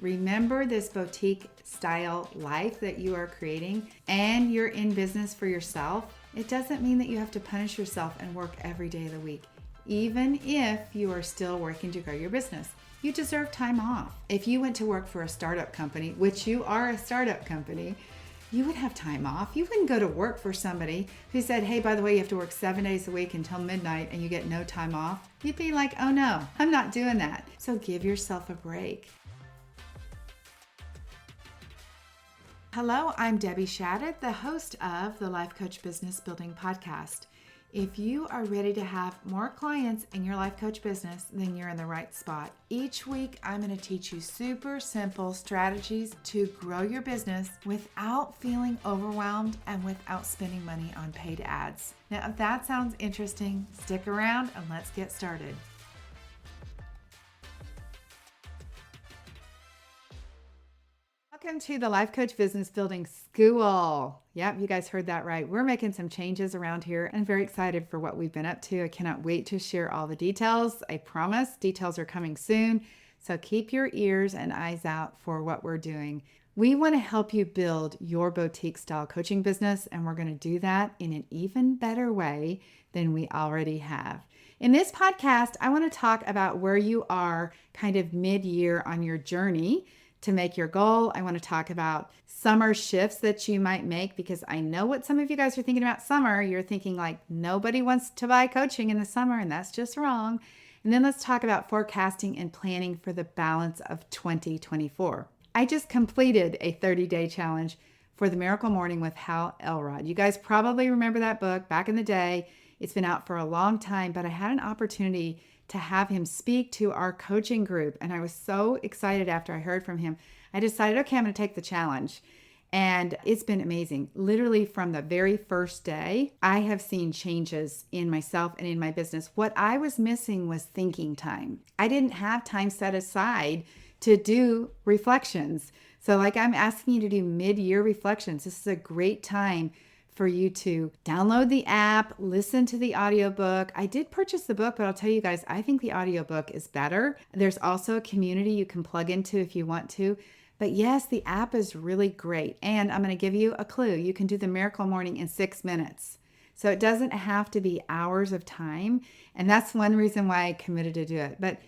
Remember this boutique style life that you are creating and you're in business for yourself. It doesn't mean that you have to punish yourself and work every day of the week, even if you are still working to grow your business. You deserve time off. If you went to work for a startup company, which you are a startup company, you would have time off. You wouldn't go to work for somebody who said, hey, by the way, you have to work 7 days a week until midnight and you get no time off. You'd be like, oh no, I'm not doing that. So give yourself a break. Hello, I'm Debbie Shadid, the host of the Life Coach Business Building Podcast. If you are ready to have more clients in your life coach business, then you're in the right spot. Each week, I'm going to teach you super simple strategies to grow your business without feeling overwhelmed and without spending money on paid ads. Now, if that sounds interesting, stick around and let's get started. Welcome to the Life Coach Business Building School. Yep, you guys heard that right. We're making some changes around here and very excited for what we've been up to. I cannot wait to share all the details. I promise details are coming soon. So keep your ears and eyes out for what we're doing. We want to help you build your boutique style coaching business, and we're going to do that in an even better way than we already have. In this podcast, I want to talk about where you are kind of mid-year on your journey to make your goal. I want to talk about summer shifts that you might make, because I know what some of you guys are thinking about summer. You're thinking like nobody wants to buy coaching in the summer, and that's just wrong. And then let's talk about forecasting and planning for the balance of 2024. I just completed a 30-day challenge for the Miracle Morning with Hal Elrod. You guys probably remember that book back in the day. It's been out for a long time, but I had an opportunity to have him speak to our coaching group. And I was so excited after I heard from him. I decided, okay, I'm going to take the challenge. And it's been amazing. Literally from the very first day, I have seen changes in myself and in my business. What I was missing was thinking time. I didn't have time set aside to do reflections. So like I'm asking you to do mid-year reflections. This is a great time for you to download the app, listen to the audiobook. I did purchase the book, but I'll tell you guys, I think the audiobook is better. There's also a community you can plug into if you want to. But yes, the app is really great. And I'm going to give you a clue. You can do the Miracle Morning in 6 minutes. So it doesn't have to be hours of time. And that's one reason why I committed to do it. But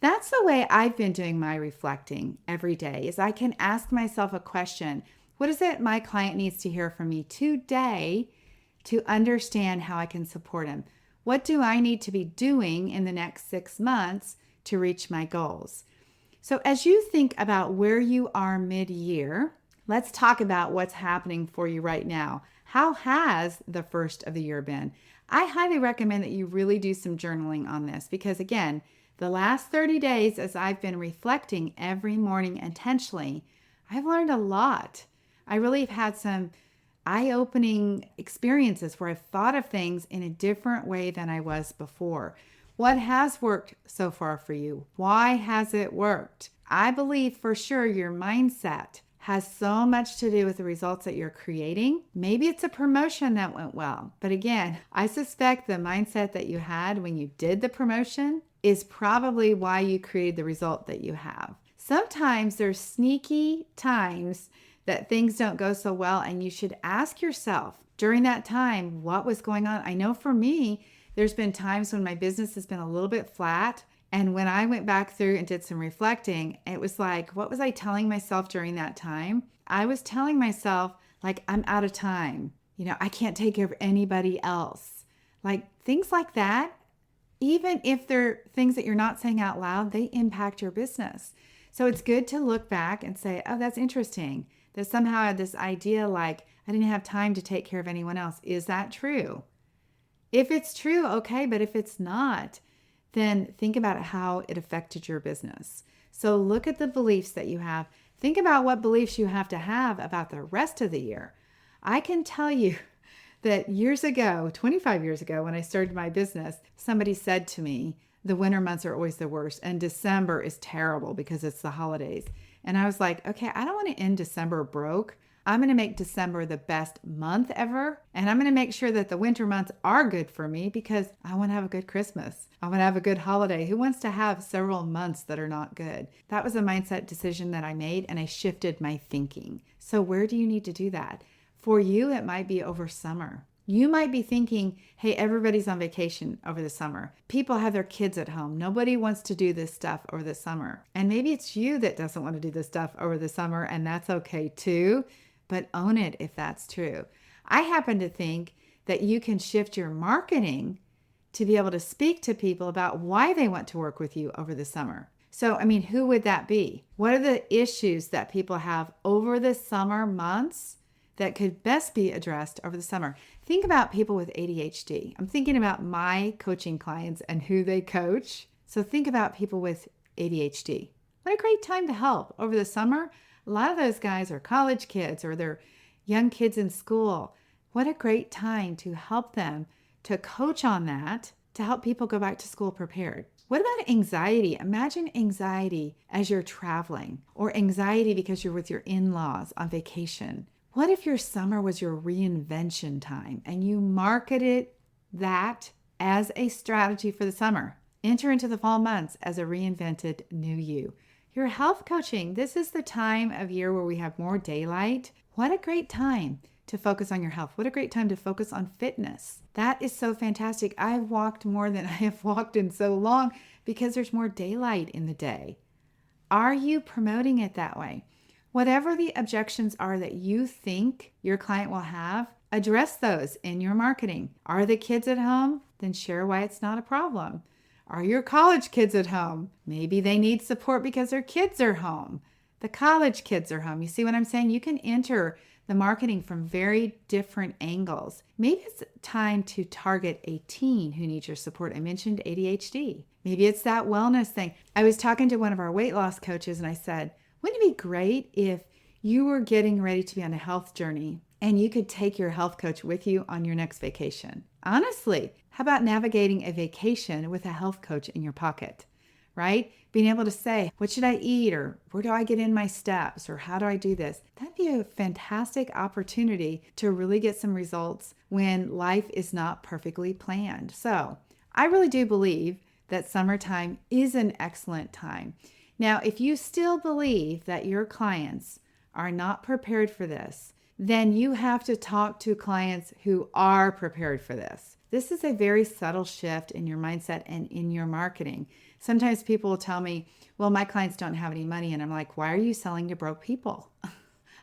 that's the way I've been doing my reflecting every day, is I can ask myself a question. What is it my client needs to hear from me today to understand how I can support him? What do I need to be doing in the next 6 months to reach my goals? So as you think about where you are mid-year, let's talk about what's happening for you right now. How has the first of the year been? I highly recommend that you really do some journaling on this, because again, the last 30 days as I've been reflecting every morning intentionally, I've learned a lot. I really have had some eye-opening experiences where I've thought of things in a different way than I was before. What has worked so far for you? Why has it worked? I believe for sure your mindset has so much to do with the results that you're creating. Maybe it's a promotion that went well. But again, I suspect the mindset that you had when you did the promotion is probably why you created the result that you have. Sometimes there's sneaky times that things don't go so well, and you should ask yourself during that time, what was going on? I know for me, there's been times when my business has been a little bit flat, and when I went back through and did some reflecting, it was like, what was I telling myself during that time? I was telling myself, like, I'm out of time. I can't take care of anybody else. Like things like that, even if they're things that you're not saying out loud, they impact your business. So it's good to look back and say, oh, that's interesting. That somehow I had this idea like I didn't have time to take care of anyone else. Is that true? If it's true, okay, but if it's not, then think about how it affected your business. So look at the beliefs that you have. Think about what beliefs you have to have about the rest of the year. I can tell you that years ago, 25 years ago, when I started my business, somebody said to me, the winter months are always the worst, and December is terrible because it's the holidays. And I was like, okay, I don't want to end December broke. I'm going to make December the best month ever. And I'm going to make sure that the winter months are good for me because I want to have a good Christmas. I want to have a good holiday. Who wants to have several months that are not good? That was a mindset decision that I made, and I shifted my thinking. So where do you need to do that? For you, it might be over summer. You might be thinking, hey, everybody's on vacation over the summer. People have their kids at home. Nobody wants to do this stuff over the summer. And maybe it's you that doesn't want to do this stuff over the summer, and that's okay too. But own it if that's true. I happen to think that you can shift your marketing to be able to speak to people about why they want to work with you over the summer. So, who would that be? What are the issues that people have over the summer months that could best be addressed over the summer? Think about people with ADHD. I'm thinking about my coaching clients and who they coach. So think about people with ADHD. What a great time to help over the summer. A lot of those guys are college kids or they're young kids in school. What a great time to help them, to coach on that, to help people go back to school prepared. What about anxiety? Imagine anxiety as you're traveling, or anxiety because you're with your in-laws on vacation. What if your summer was your reinvention time and you marketed that as a strategy for the summer? Enter into the fall months as a reinvented new you. Your health coaching, this is the time of year where we have more daylight. What a great time to focus on your health. What a great time to focus on fitness. That is so fantastic. I've walked more than I have walked in so long because there's more daylight in the day. Are you promoting it that way? Whatever the objections are that you think your client will have, address those in your marketing. Are the kids at home? Then share why it's not a problem. Are your college kids at home? Maybe they need support because their kids are home. The college kids are home. You see what I'm saying? You can enter the marketing from very different angles. Maybe it's time to target a teen who needs your support. I mentioned ADHD. Maybe it's that wellness thing. I was talking to one of our weight loss coaches and I said, wouldn't it be great if you were getting ready to be on a health journey and you could take your health coach with you on your next vacation? Honestly, how about navigating a vacation with a health coach in your pocket, right? Being able to say, what should I eat? Or where do I get in my steps? Or how do I do this? That'd be a fantastic opportunity to really get some results when life is not perfectly planned. So I really do believe that summertime is an excellent time. Now, if you still believe that your clients are not prepared for this, then you have to talk to clients who are prepared for this. This is a very subtle shift in your mindset and in your marketing. Sometimes people will tell me, well, my clients don't have any money. And I'm like, why are you selling to broke people?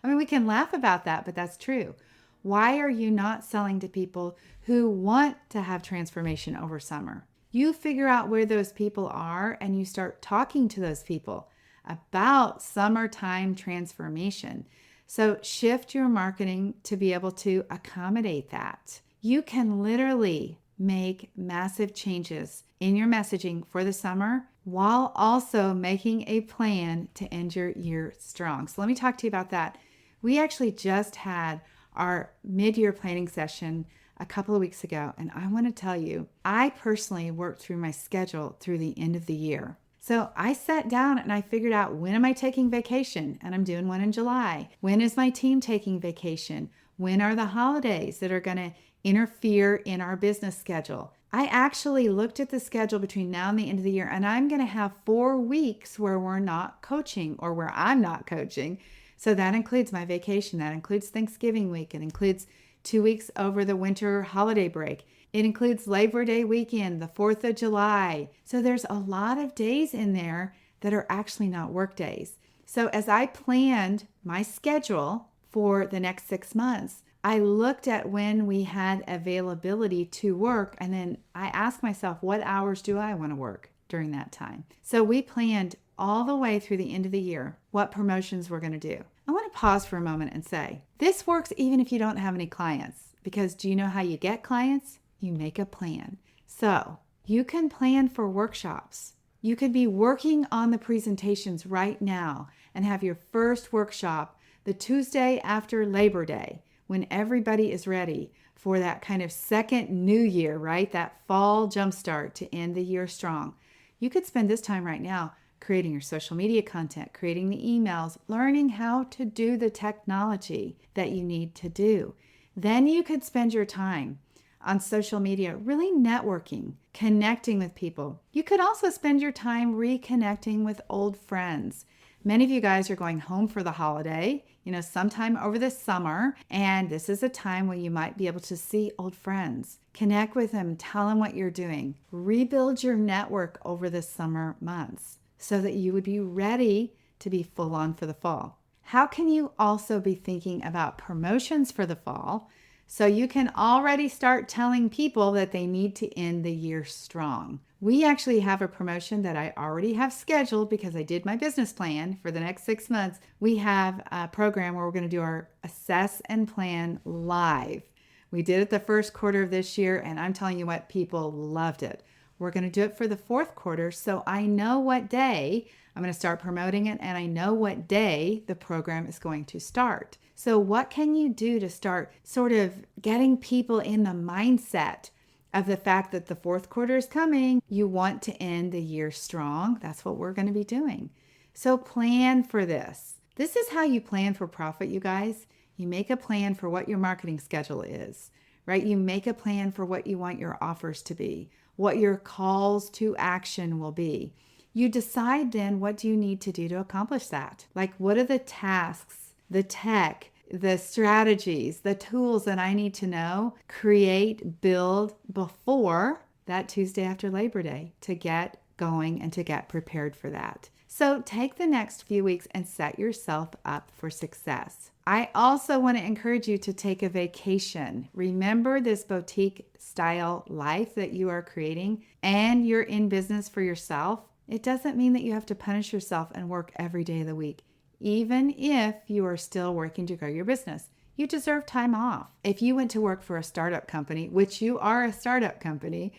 We can laugh about that, but that's true. Why are you not selling to people who want to have transformation over summer? You figure out where those people are and you start talking to those people about summertime transformation. So shift your marketing to be able to accommodate that. You can literally make massive changes in your messaging for the summer while also making a plan to end your year strong. So let me talk to you about that. We actually just had our mid-year planning session a couple of weeks ago, and I want to tell you, I personally worked through my schedule through the end of the year. So I sat down and I figured out, when am I taking vacation? And I'm doing one in July. When is my team taking vacation? When are the holidays that are going to interfere in our business schedule? I actually looked at the schedule between now and the end of the year, and I'm going to have 4 weeks where we're not coaching or where I'm not coaching. So that includes my vacation. That includes Thanksgiving week. It includes 2 weeks over the winter holiday break. It includes Labor Day weekend, the 4th of July. So there's a lot of days in there that are actually not work days. So as I planned my schedule for the next 6 months, I looked at when we had availability to work, and then I asked myself, what hours do I want to work during that time? So we planned all the way through the end of the year what promotions we're going to do. I want to pause for a moment and say, this works even if you don't have any clients, because do you know how you get clients? You make a plan. So you can plan for workshops. You could be working on the presentations right now and have your first workshop the Tuesday after Labor Day, when everybody is ready for that kind of second new year, right? That fall jumpstart to end the year strong. You could spend this time right now creating your social media content, creating the emails, learning how to do the technology that you need to do. Then you could spend your time on social media really networking, connecting with people. You could also spend your time reconnecting with old friends. Many of you guys are going home for the holiday, sometime over the summer, and this is a time when you might be able to see old friends. Connect with them, tell them what you're doing. Rebuild your network over the summer months so that you would be ready to be full on for the fall. How can you also be thinking about promotions for the fall so you can already start telling people that they need to end the year strong? We actually have a promotion that I already have scheduled because I did my business plan for the next 6 months. We have a program where we're going to do our assess and plan live. We did it the first quarter of this year, and I'm telling you what, people loved it. We're going to do it for the fourth quarter, so I know what day I'm going to start promoting it, and I know what day the program is going to start. So what can you do to start sort of getting people in the mindset of the fact that the fourth quarter is coming? You want to end the year strong. That's what we're going to be doing. So plan for this. This is how you plan for profit, you guys. You make a plan for what your marketing schedule is, right? You make a plan for what you want your offers to be, what your calls to action will be. You decide then, what do you need to do to accomplish that? Like, what are the tasks, the tech, the strategies, the tools that I need to know, create, build before that Tuesday after Labor Day to get going and to get prepared for that. So take the next few weeks and set yourself up for success. I also want to encourage you to take a vacation. Remember this boutique style life that you are creating, and you're in business for yourself. It doesn't mean that you have to punish yourself and work every day of the week. Even if you are still working to grow your business, you deserve time off. If you went to work for a startup company, which you are a startup company,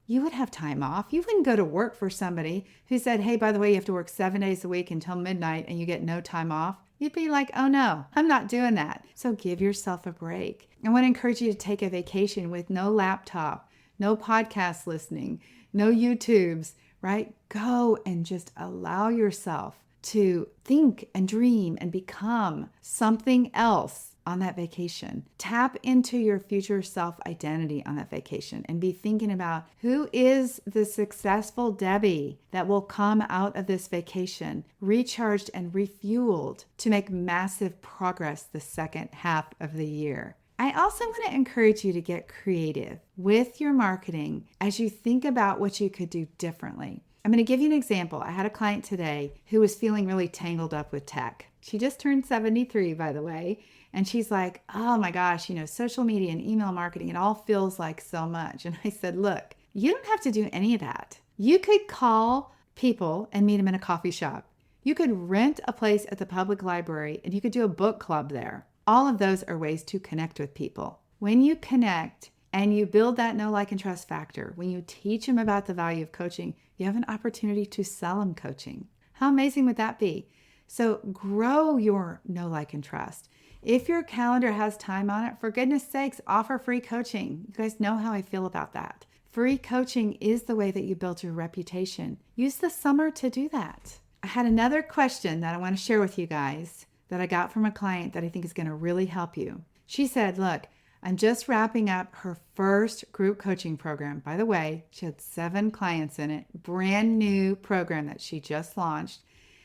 you would have time off. You wouldn't go to work for somebody who said, hey, by the way, you have to work 7 days a week until midnight and you get no time off. You'd be like, oh no, I'm not doing that. So give yourself a break. I want to encourage you to take a vacation with no laptop, no podcast listening, no YouTubes, right? Go and just allow yourself to think and dream and become something else on that vacation. Tap into your future self identity on that vacation and be thinking about, who is the successful Debbie that will come out of this vacation recharged and refueled to make massive progress the second half of the year. I also want to encourage you to get creative with your marketing as you think about what you could do differently. I'm going to give you an example. I had a client today who was feeling really tangled up with tech. She just turned 73, by the way. And she's like, oh my gosh, social media and email marketing, it all feels like so much. And I said, look, you don't have to do any of that. You could call people and meet them in a coffee shop. You could rent a place at the public library and you could do a book club there. All of those are ways to connect with people. When you connect and you build that know, like, and trust factor, when you teach them about the value of coaching, you have an opportunity to sell them coaching. How amazing would that be? So grow your know, like, and trust. If your calendar has time on it, for goodness sakes, offer free coaching. You guys know how I feel about that. Free coaching is the way that you build your reputation. Use the summer to do that. I had another question that I want to share with you guys that I got from a client that I think is going to really help you. She said, look, I'm just wrapping up her first group coaching program. By the way, she had 7 clients in it, brand new program that she just launched.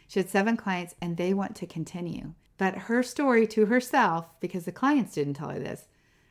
She had 7 clients and they want to continue. But her story to herself, because the clients didn't tell her this,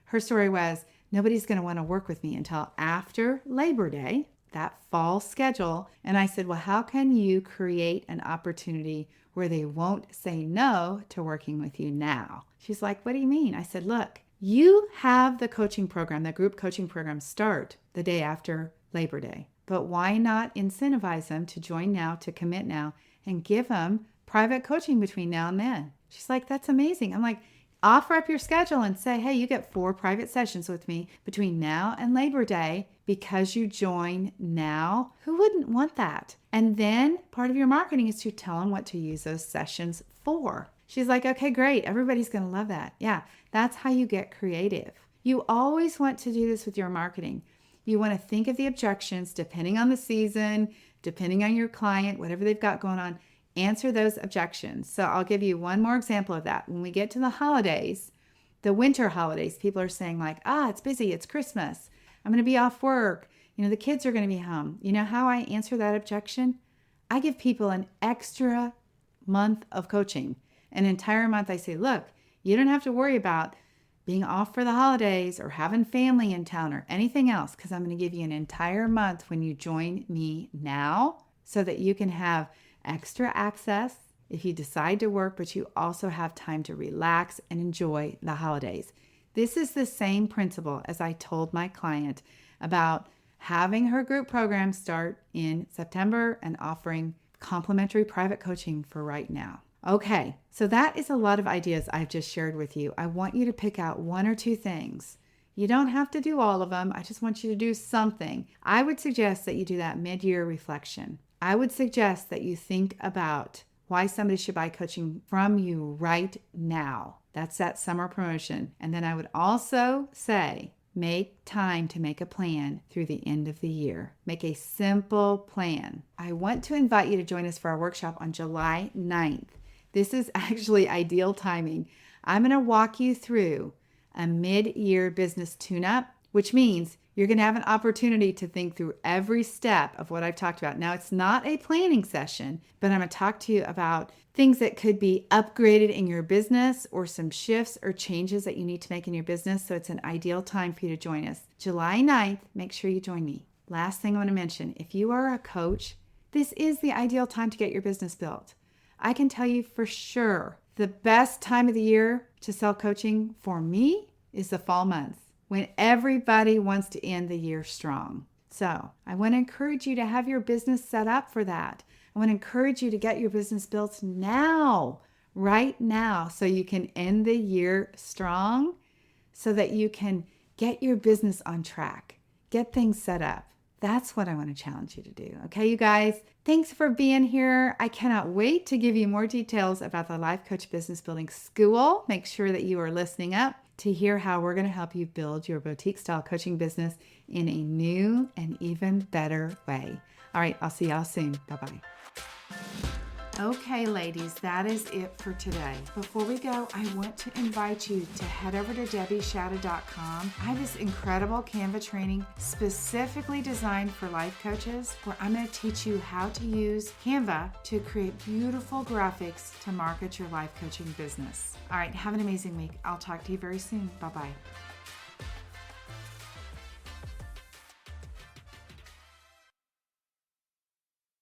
her story was, nobody's going to want to work with me until after Labor Day, that fall schedule. And I said, well, how can you create an opportunity where they won't say no to working with you now? She's like, what do you mean? I said, look, you have the coaching program, the group coaching program, start the day after Labor Day. But why not incentivize them to join now, to commit now, and give them private coaching between now and then? She's like, that's amazing. I'm like, offer up your schedule and say, hey, you get 4 private sessions with me between now and Labor Day because you join now. Who wouldn't want that? And then part of your marketing is to tell them what to use those sessions for. She's like, okay, great. Everybody's going to love that. Yeah, that's how you get creative. You always want to do this with your marketing. You want to think of the objections depending on the season, depending on your client, whatever they've got going on. Answer those objections. So I'll give you one more example of that. When we get to the holidays, the winter holidays, people are saying like, it's busy, it's Christmas, I'm going to be off work, the kids are going to be home. You know how I answer that objection? I give people an extra month of coaching, an entire month. I say, look, you don't have to worry about being off for the holidays or having family in town or anything else, because I'm going to give you an entire month when you join me now so that you can have extra access if you decide to work, but you also have time to relax and enjoy the holidays. This is the same principle as I told my client about having her group program start in September and offering complimentary private coaching for right now. Okay, so that is a lot of ideas I've just shared with you. I want you to pick out one or two things. You don't have to do all of them. I just want you to do something. I would suggest that you do that mid-year reflection. I would suggest that you think about why somebody should buy coaching from you right now. That's that summer promotion. And then I would also say, make time to make a plan through the end of the year. Make a simple plan. I want to invite you to join us for our workshop on July 9th. This is actually ideal timing. I'm going to walk you through a mid-year business tune-up, which means you're going to have an opportunity to think through every step of what I've talked about. Now, it's not a planning session, but I'm going to talk to you about things that could be upgraded in your business or some shifts or changes that you need to make in your business. So it's an ideal time for you to join us. July 9th, make sure you join me. Last thing I want to mention, if you are a coach, this is the ideal time to get your business built. I can tell you for sure the best time of the year to sell coaching for me is the fall months, when everybody wants to end the year strong. So I want to encourage you to have your business set up for that. I want to encourage you to get your business built now, right now, so you can end the year strong, so that you can get your business on track, get things set up. That's what I want to challenge you to do. Okay, you guys, thanks for being here. I cannot wait to give you more details about the Life Coach Business Building School. Make sure that you are listening up to hear how we're going to help you build your boutique-style coaching business in a new and even better way. All right, I'll see y'all soon. Bye-bye. Okay, ladies, that is it for today. Before we go, I want to invite you to head over to DebbieShadid.com. I have this incredible Canva training specifically designed for life coaches, where I'm going to teach you how to use Canva to create beautiful graphics to market your life coaching business. All right, have an amazing week. I'll talk to you very soon. Bye-bye.